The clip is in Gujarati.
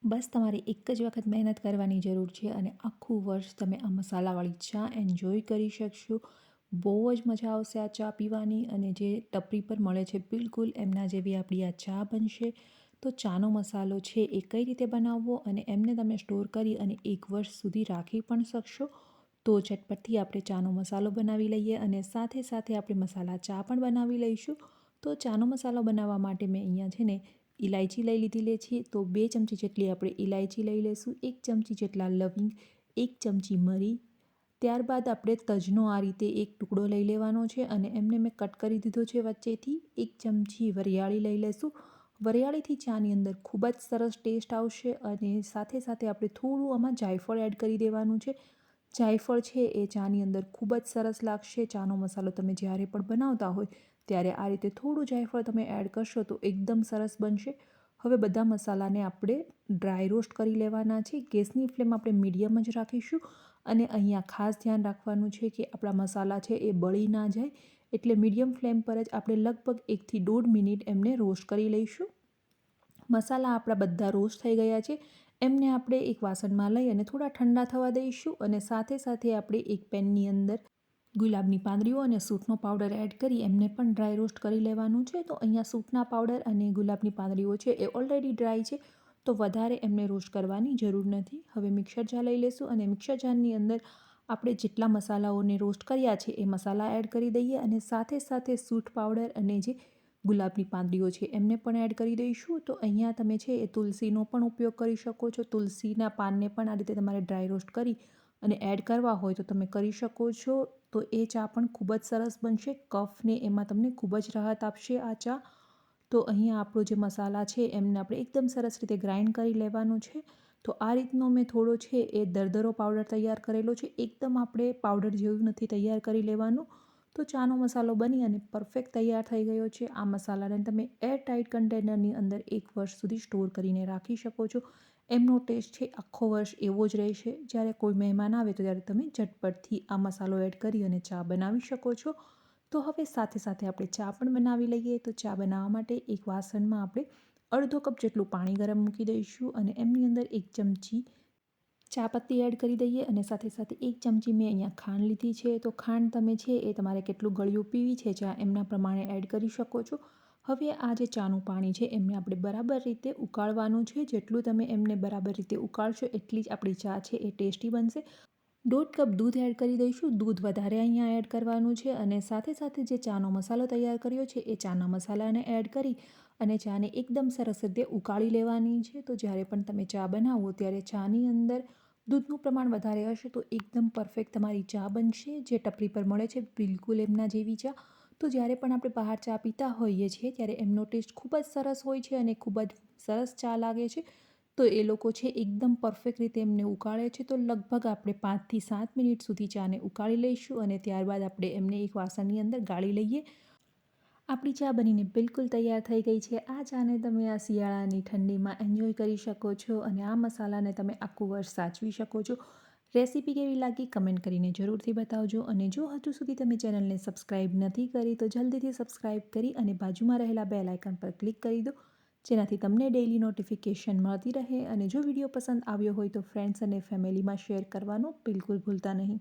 બસ તમારે એક જ વખત મહેનત કરવાની જરૂર છે અને આખું વર્ષ તમે આ મસાલાવાળી ચા એન્જોય કરી શકશો. બહુ જ મજા આવશે આ ચા પીવાની અને જે ટપરી પર મળે છે બિલકુલ એમના જેવી આપણી આ ચા બનશે. તો ચાનો મસાલો છે એ કઈ રીતે બનાવવો અને એમને તમે સ્ટોર કરી અને 1 વર્ષ સુધી રાખી પણ શકશો. તો ઝટપટથી આપણે ચાનો મસાલો બનાવી લઈએ અને સાથે સાથે આપણે મસાલા ચા પણ બનાવી લઈશું. તો ચાનો મસાલો બનાવવા માટે મેં અહીંયા છે ને ઇલાયચી લઈ લીધી છે. તો 2 ચમચી જેટલી આપણે ઇલાયચી લઈ લઈશું, 1 ચમચી જેટલા લવિંગ, 1 ચમચી મરી. ત્યારબાદ આપણે તજનો આ રીતે એક ટુકડો લઈ લેવાનો છે અને એમને મેં કટ કરી દીધો છે વચ્ચેથી. 1 ચમચી વરિયાળી લઈ લઈશું. વરિયાળીથી ચાની અંદર ખૂબ જ સરસ ટેસ્ટ આવશે અને સાથે સાથે આપણે થોડું આમાં જાયફળ એડ કરી દેવાનું છે. જાયફળ છે એ ચાની અંદર ખૂબ જ સરસ લાગશે. ચાનો મસાલો તમે જ્યારે પણ બનાવતા હોય ત્યારે આ રીતે થોડું જાયફળ તમે એડ કરશો તો એકદમ સરસ બનશે. હવે બધા મસાલાને આપણે ડ્રાય રોસ્ટ કરી લેવાના છે. ગેસની ફ્લેમ આપણે મીડિયમ જ રાખીશું અને અહીંયા ખાસ ધ્યાન રાખવાનું છે કે આપણા મસાલા છે એ બળી ના જાય. એટલે મીડિયમ ફ્લેમ પર જ આપણે લગભગ 1 થી 1.5 મિનિટ એમને રોસ્ટ કરી લઈશું. મસાલા આપણા બધા રોસ્ટ થઈ ગયા છે. એમને આપણે એક વાસણમાં લઈ અને થોડા ઠંડા થવા દઈશું અને સાથે સાથે આપણે એક પેનની અંદર ગુલાબની પાંદડીઓ અને સૂંઠનો પાવડર એડ કરી એમને પણ ડ્રાય રોસ્ટ કરી લેવાનું છે. તો અહીંયા સૂંઠના પાવડર અને ગુલાબની પાંદડીઓ છે એ ઓલરેડી ડ્રાય છે, તો વધારે એમને રોસ્ટ કરવાની જરૂર નથી. હવે મિક્સર જાર લઈ લેશું અને મિક્સર જારની અંદર આપણે જેટલા મસાલાઓને રોસ્ટ કર્યા છે એ મસાલા એડ કરી દઈએ અને સાથે સાથે સૂંઠ પાવડર અને જે ગુલાબની પાંદડીઓ છે એમને પણ એડ કરી દઈશું. તો અહીંયા તમે છે એ તુલસીનો પણ ઉપયોગ કરી શકો છો. તુલસીના પાનને પણ આ રીતે તમારે ડ્રાય રોસ્ટ કરી અને એડ કરવા હોય તો તમે કરી શકો છો. તો એ ચા પણ ખૂબ જ સરસ બનશે. કફને એમાં તમને ખૂબ જ રાહત આપશે આ ચા. તો અહીંયા આપણો જે મસાલા છે એમને આપણે એકદમ સરસ રીતે ગ્રાઇન્ડ કરી લેવાનું છે. તો આ રીતનો મેં થોડો છે એ દરદરો પાવડર તૈયાર કરેલો છે. એકદમ આપણે પાવડર જેવું નથી તૈયાર કરી લેવાનું. તો ચાનો મસાલો બની અને પરફેક્ટ તૈયાર થઈ ગયો છે. આ મસાલાને તમે એરટાઇટ કન્ટેનરની અંદર 1 વર્ષ સુધી સ્ટોર કરીને રાખી શકો છો. એમનો ટેસ્ટ છે આખો વર્ષ એવો જ રહેશે. જ્યારે કોઈ મહેમાન આવે તો ત્યારે તમે ઝટપટથી આ મસાલો એડ કરી અને ચા બનાવી શકો છો. તો હવે સાથે સાથે આપણે ચા પણ બનાવી લઈએ. તો ચા બનાવવા માટે એક વાસણમાં આપણે અડધો કપ જેટલું પાણી ગરમ મૂકી દઈશું અને એમની અંદર 1 ચમચી ચા પત્તી એડ કરી દઈએ અને સાથે સાથે 1 ચમચી મેં અહીંયા ખાંડ લીધી છે. તો ખાંડ તમે છે એ તમારે કેટલું ગળ્યું પીવી છે ચા એમના પ્રમાણે એડ કરી શકો છો. હવે આ જે ચાનું પાણી છે એમને આપણે બરાબર રીતે ઉકાળવાનું છે. જેટલું તમે એમને બરાબર રીતે ઉકાળશો એટલી જ આપણી ચા છે એ ટેસ્ટી બનશે. 1.5 કપ દૂધ એડ કરી દઈશું. દૂધ વધારે અહીંયા એડ કરવાનું છે અને સાથે સાથે જે ચાનો મસાલો તૈયાર કર્યો છે એ ચાના મસાલાને એડ કરી અને ચાને એકદમ સરસ રીતે ઉકાળી લેવાની છે. તો જ્યારે પણ તમે ચા બનાવો ત્યારે ચાની અંદર દૂધનું પ્રમાણ વધારે હશે તો એકદમ પરફેક્ટ તમારી ચા બનશે. જે ટપરી પર મળે છે બિલકુલ એમના જેવી ચા. તો જ્યારે પણ આપણે બહાર ચા પીતા હોઈએ છીએ ત્યારે એમનો ટેસ્ટ ખૂબ જ સરસ હોય છે અને ખૂબ જ સરસ ચા લાગે છે. તો એ લોકો છે એકદમ પરફેક્ટ રીતે એમને ઉકાળે છે. તો લગભગ આપણે 5 થી 7 મિનિટ સુધી ચાને ઉકાળી લઈશું અને ત્યારબાદ આપણે એમને એક વાસણની અંદર ગાળી લઈએ. આપણી ચા બનીને બિલકુલ તૈયાર થઈ ગઈ છે. આ ચાને તમે આ શિયાળાની ઠંડીમાં એન્જોય કરી શકો છો અને આ મસાલાને તમે આખું વર્ષ સાચવી શકો છો. રેસીપી કેવી લાગી કમેન્ટ કરીને જરૂરથી બતાવજો અને જો હજુ સુધી તમે ચેનલને સબસ્ક્રાઈબ નથી કરી તો જલ્દીથી સબસ્ક્રાઈબ કરી અને બાજુમાં રહેલા બેલ આઇકન પર ક્લિક કરી દો, જેનાથી તમને ડેઇલી નોટિફિકેશન મળતી રહે. અને જો વિડીયો પસંદ આવ્યો હોય તો ફ્રેન્ડ્સ અને ફેમિલીમાં શેર કરવાનું બિલકુલ ભૂલતા નહીં.